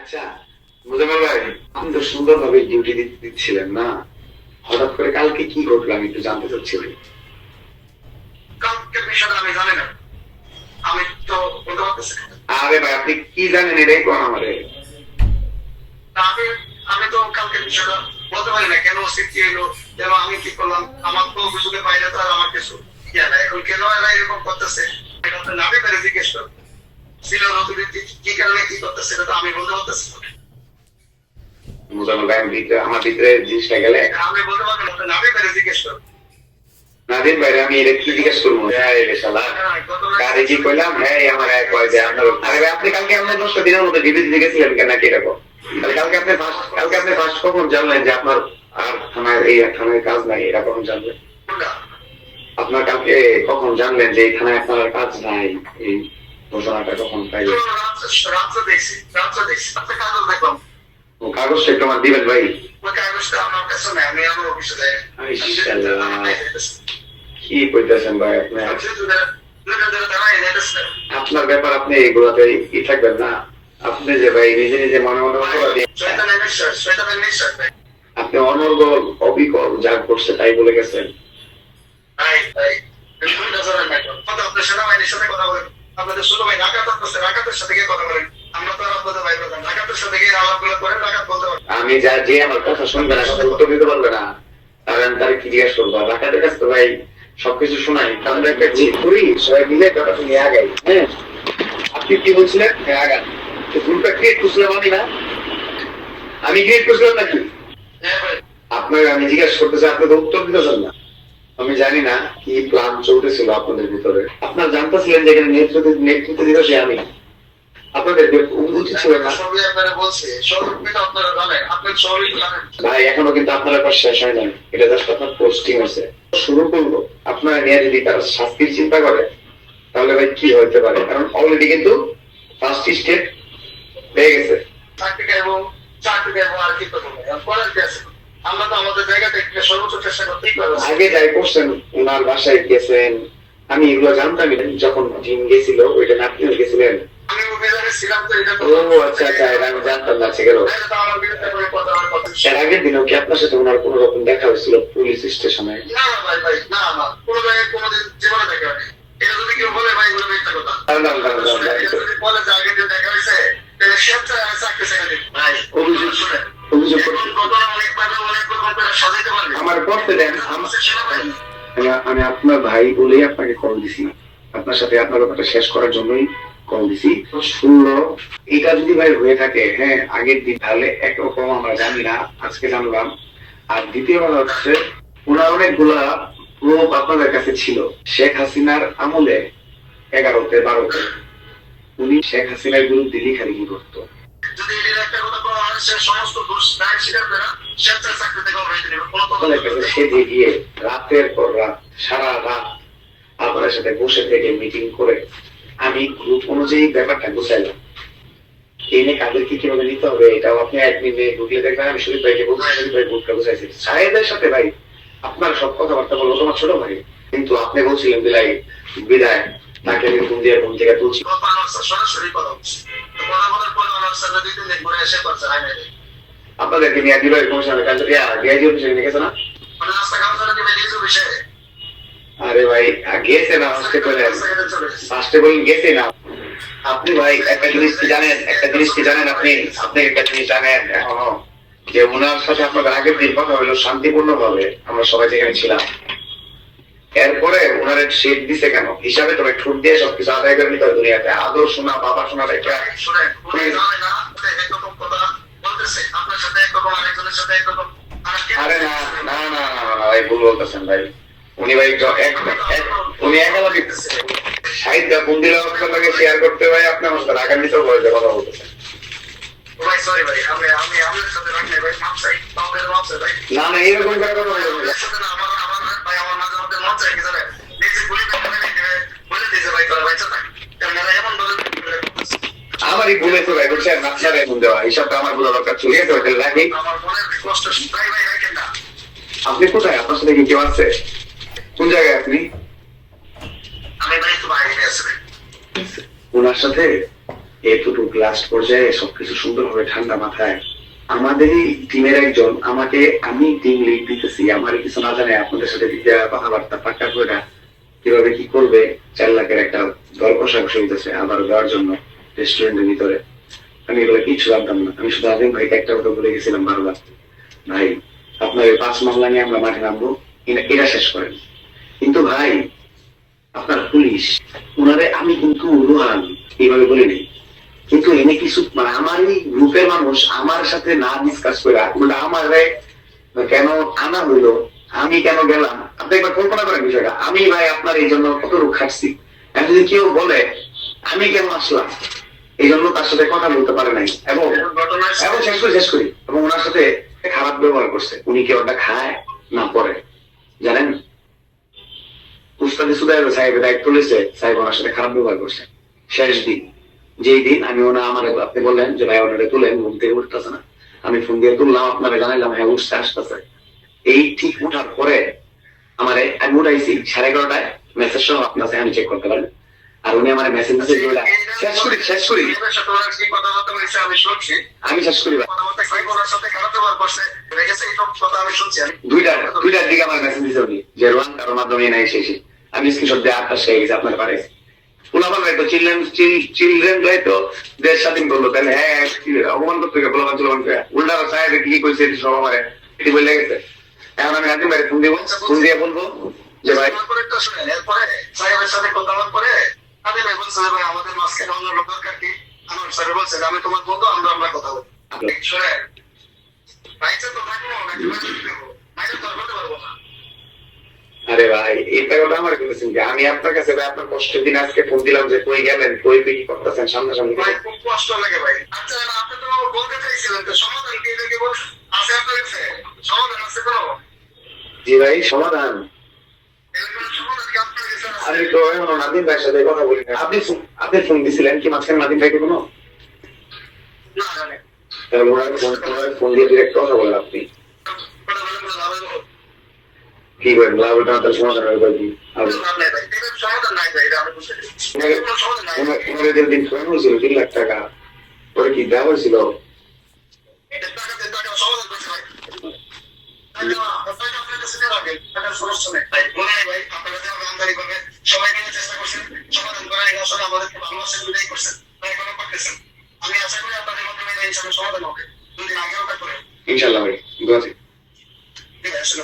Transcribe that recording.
আচ্ছা মুজাম্মেল ভাই, আপনি তো সুন্দরভাবে ডিউটি দিচ্ছিলেন না, হঠাৎ করে কালকে কি ঘটলো আমি একটু জানতে চাচ্ছি ভাই। কালকের বিষয়টা আমি জানি না, আমি তো বলতে পারতেছি না। আরে ভাই আপনি কি জানেন এটাই কোন আমারে। আমি আমি তো কালকের বিষয়টা বলতে পারি না, কেন স্মৃতি এলো, কেন আমি কি করলাম, আমার তো অভিযোগের বাইরে তো আর আমার কিছু ইয়ে না। এখন কেন এরা এরকম করতেছে এটা তো নামে বেড়ে জিজ্ঞেস করো, ছিল কি কারণে কি করতেছে এটা তো আমি বলতে পারতেছি না। মুজাম্মেল ভাই আমার ভিতরে জিনিসটা গেলে আমি বলতে পারবো না, নামে বেড়ে জিজ্ঞেস করো। নাদিম ভাই আমি এটা কি জিজ্ঞেস করবো? কারে কি কইলাম? হ্যাঁ আমার এক কয় যে আপনার, আরে ভাই আপনি কালকে আপনার 10টা দিনের মধ্যে ডিউটি গেছিলেন কেন নাকি এরকম? কালকে আপনি ফার্স্ট কখন জানলেন যে আপনার আর থানায় কাজ নাই, এটা কখন জানলেন? আপনার কালকে কখন জানলেন যে এই থানায় আপনার কাজ নাই? এই ঘোষণাটা কখন পাইলেন? রাত্রে দেখছি আপনার কাগজ দেখলাম। ও কাগজটা একটু আমার দিবেন ভাই। কাগজটা আমার কাছে নাই, আমি আমার অফিসে যাই। কি কইতেছেন ভাই আপনি? আপনার ব্যাপার, আপনি এগুলাতে কি থাকবেন না? আপনি যে ভাই নিজে নিজে মনে মনে আপনি অনর্গল অবিকল যা করছে তাই বলে গেছেন। আপনার সেনাবাহিনীর সাথে কথা বলেন, আপনাদের ছোট ভাই ডাকাতের সাথে গিয়ে কথা বলেন। আমরা তো আর আপনাদের ভাই প্রধান, ডাকাতের সাথে গিয়ে আলাপগুলো করেন, ডাকাত বলতে পারেন। আমি যা যে আমার কথা শুনবে না, কথা উত্তর দিতে পারবে না, তাহলে আমি তার কি জিজ্ঞাসা করবো? ডাকাতের কাছে তো ভাই সবকিছু শোনাই, আমরা একটা চিট করি সবাই মিলে ব্যাপারটা নিয়ে আগাই। হ্যাঁ আপনি কি বলছিলেন? হ্যাঁ আগান। গ্রুপটা ক্রিয়েট করছিলাম আমি না? আমি ক্রিয়েট করছিলাম নাকি? আপনার আমি জিজ্ঞাসা করতেছি, আপনি তো উত্তর দিতেছেন না। আমি জানি না কি প্ল্যান চলতেছিল আপনাদের ভিতরে। আপনার জানতেছিলেন যে এখানে নেতৃত্ব দিবসে আমি আপনাদের উচিত ছিল না ভাই। এখনো কিন্তু আপনার ব্যাপার শেষ হয় নাই, এটা জাস্ট আপনার পোস্টিং আছে, শুরু করবো। আপনারা নিয়ে যদি তারা শাস্তির চিন্তা করে তাহলে ভাই কি হইতে পারে? কারণ অলরেডি কিন্তু ফার্স্ট স্টেপ হয়ে গেছে। আমরা তো আমাদের জায়গা থেকে সর্বোচ্চ চেষ্টা করতেই পারবো। আগে যাই করছেন, ওনার বাসায় গেছেন, আমি এগুলো জানতামই না। যখন টিম গেছিল ওইটা আপনিও গেছিলেন? আমি অভিযানে ছিলাম তো, এটা ও আচ্ছা আচ্ছা, এটা আমি জানতাম না। ঠিক আছে, আমার বিরুদ্ধে কোনো কথা আমার কথা এর আগের দিনও কি আপনার সাথে ওনার কোন রকম দেখা হয়েছিল পুলিশ স্টেশনে? না ভাই ভাই, না না, কোনো জায়গায় কোনোদিন জীবনে দেখা হয়নি। এটা যদি কেউ বলে ভাই এগুলো মিথ্যা কথা। যদি বলে যে আগে যে দেখা হয়েছে তাহলে সে আমি চাকরি ছেড়ে দিই ভাই। অভিযোগ ঘটনা অনেকভাবে অনেক রকম করে সাজাইতে পারবে। আমার করতে দেন, আমি আপনার ভাই বলেই আপনাকে কল দিছি, আপনার সাথে আপনার ব্যাপারটা শেষ করার জন্যই কল দিছি। শুনলো এটা যদি ভাই হয়ে থাকে, হ্যাঁ আগের দিন, তাহলে একরকম আমরা জানি না, আজকে জানলাম। আর দ্বিতীয় কথা হচ্ছে ওনার অনেকগুলা প্রুফ আপনাদের কাছে ছিল শেখ হাসিনার আমলে, 11তে 12তে উনি শেখ হাসিনার বিরুদ্ধে লেখালেখি করতো। যদি এর একটা কথা বলা হয়, সে সমস্ত দোষ দায় স্বীকার করে না, সে তার চাকরি থেকে অব্যাহতি নেবে। কোনো তদন্ত সে গিয়ে রাতের পর রাত, সারা রাত আপনাদের সাথে বসে থেকে মিটিং করে আমি গ্রুপ অনুযায়ী ব্যাপারটা গুছাইলাম। এনে কাদেরকে কিভাবে নিতে হবে এটাও আপনি একদিনে ঢুকলে দেখবেন। আমি শরীফ ভাইকে বলছি, শরীফ ভাই গ্রুপটা গুছাইছি। সাহেদের সাথে ভাই আপনার সব কথাবার্তা বললো তোমার ছোট ভাই, কিন্তু আপনি বলছিলেন বিদায় তাকে আমি ঘুম দিয়ে ঘুম থেকে তুলছি। সরাসরি কথা হচ্ছে, কথা বলার পরে আমার সাথে 2-3 দিন ঘুরে এসে করছে হয় না। আপনাদেরকে নিয়ে দিল কমিশনের কাছে ডিআইজি অফিসে নিয়ে গেছে না? মানে রাস্তা কাউন্টারে দিবে ডিআইজি অফিসে। আরে ভাই গেছে না, ফার্স্টে বলেন গেছে না। আপনি ভাই একটা জিনিস কি জানেন, আপনি একটা জিনিস জানেন এখনো, যে ওনার সাথে আপনাদের আগের দিন কথা হলো শান্তিপূর্ণ ভাবে, আমরা সবাই যেখানে ছিলাম। এরপরে ওনার সিট দিছে কেন? হিসাবে তবে ঠুট দিয়ে সবকিছু আদায় করে নিতে হবে দুনিয়াতে। আদর শোনা, বাবা শোনা, শুনেন একরকম কথা বলতেছে, আপনার সাথে একরকম, আরেকজনের সাথে একরকম। আরে না না না না ভাই, ভুল বলতেছেন ভাই। উনি ভাই উনি একালা দিতেছে সাহিত্য বন্দির অবস্থা লাগে শেয়ার করতে ভাই। আপনি আমার সাথে রাগান্বিত হয়ে কথা বলতেছেন। ভাই সরি ভাই, আমি আপনার সাথে রাগ নাই ভাই, মাপ চাই, মাপ চাই ভাই। না না এরকম করে কথা বলবেন না। ভাই আমার মাঝে মধ্যে মাপ চাই, কি জানেন, নিজে বলে দিয়েছে ভাই তোরা বাইচা থাক, কারণ এরা এমন ভাবে আমারই ভুলেছে ভাই, বুঝছেন? আপনার এখন দেওয়া হিসাবটা আমার বোঝা দরকার ছিল। রাখি, আমার মনের কষ্ট ভাই ভাই রাখেন না। আপনি কোথায়? আপনার সাথে কি কেউ আছে? কোন জায়গায় আপনি? আমি ভাই তো বাইরে আছি। ওনার সাথে এতটুকু লাস্ট পর্যায়ে সবকিছু সুন্দরভাবে ঠান্ডা মাথায় আমাদেরই টিমের একজন আমাকে, আমি টিম লিড দিতেছি, আমার কিছু না জানে আপনাদের সাথে কথাবার্তা পাক্কা করে কিভাবে কি করবে 4 লাখের একটা দর কষাকষি হইতেছে আবার দেওয়ার জন্য রেস্টুরেন্টের ভিতরে। আমি এগুলো কিছু জানতাম না। আমি শুধু আদিম ভাইকে একটা কথা বলে গেছিলাম বারবার, ভাই আপনার 5 মামলা নিয়ে আমরা মাঠে নামবো, এটা শেষ করেন। কিন্তু ভাই আপনার পুলিশ ওনারে আমি কিন্তু রোহান এইভাবে বলিনি, কিন্তু এনে কিছু মানে আমার এই গ্রুপের মানুষ আমার সাথে না ডিসকাস করে উল্টা আমার কেন আনা হইলো, আমি কেন গেলাম, আপনি একবার কল্পনা করেন বিষয়টা। আমি ভাই আপনার এই জন্য কত রোগ খাটছি, এখন যদি কেউ বলে আমি কেন আসলাম, এই জন্য তার সাথে কথা বলতে পারে নাই এবং শেষ করি এবং ওনার সাথে খারাপ ব্যবহার করছে। উনি কি ওটা খায় না পরে জানেন, উস্তাদি সুদাইর সাহেবের দায়িত্ব লইছে, সাহেব ওনার সাথে খারাপ ব্যবহার করছে। শেষ দিন যেই দিন আমি আমার আপনি বললেন যে ভাই ওনারে তুলেন, ঘুম থেকে উঠতেছে না, আমি ফোন দিয়ে তুললাম, আপনারা জানাইলাম হ্যাঁ উঠছে আসতেছে। এই ঠিক উঠার পরে আমার আমি উঠাইছি 11:30টায় মেসেজ সহ আপনার আমি চেক করতে পারেন। আর উনি আমার মেসেজ শেষ করি আমি শেষ করি দুইটার দিকে আমার মেসেজ দিতে উনি যে রোহান কারোর মাধ্যমে নাই শেষে আমি স্ক্রিনশট দিয়ে 8টা শেষ গেছে আপনার পারে চিলড্রেন তো দেশ স্বাধীন করলো, তাহলে হ্যাঁ অপমান করতে গেছে উল্টা সাহেব কি কইছে সব আমার এটি বলে গেছে। এখন আমি আদিম ভাই ফোন দিয়ে বলবো যে ভাই এরপরে সাহেবের সাথে কথা বলার পরে আদিম ভাই বলছে যে ভাই আমাদের মাঝখানে অন্য লোক দরকার কি, আমার স্যার বলছে আমি তোমার বন্ধু, আমরা কথা বলবো। শুনে ভাইটা তো থাকবো ভাইটা তো করতে পারবো না। আরে ভাই এটা কথা আমার বলেছেন যে আমি আপনার কাছে ভাই আপনার কষ্টের দিন আজকে ফোন দিলাম যে কই গেলেন, কই কি করতেছেন সামনাসামনি। ভাই খুব কষ্ট লাগে ভাই। আচ্ছা আপনি তো বলতে চাইছিলেন তো সমাধান কি এটা কি আছে আপনার কাছে? সমাধান আছে তো? জি ভাই সমাধান আমি তো এখন নাদিম ভাইয়ের সাথে কথা বলি না। আপনি ফোন দিছিলেন কি মাঝখানে নাদিম ভাইকে কোনো? না জানেন তাহলে ফোন দিয়ে ডিরেক্ট কথা বলেন আপনি কি করেন লাভটা তার সমাধান হয়ে যাবে। দিন ফোন হয়েছিল 3 লাখ টাকা পরে কি দেওয়া হয়েছিল? সবাই মিলে চেষ্টা করছেন সমাধান করার, আসলে আমাদেরকে ভালোবাসেন বিদায় করছেন, তাই এখনো করতেছেন। আমি আশা করি আপনাদের মধ্যে সমাধান হবে, 2 দিন আগেও করে ইনশাল্লাহ ভাই দোয়া ঠিক আছে।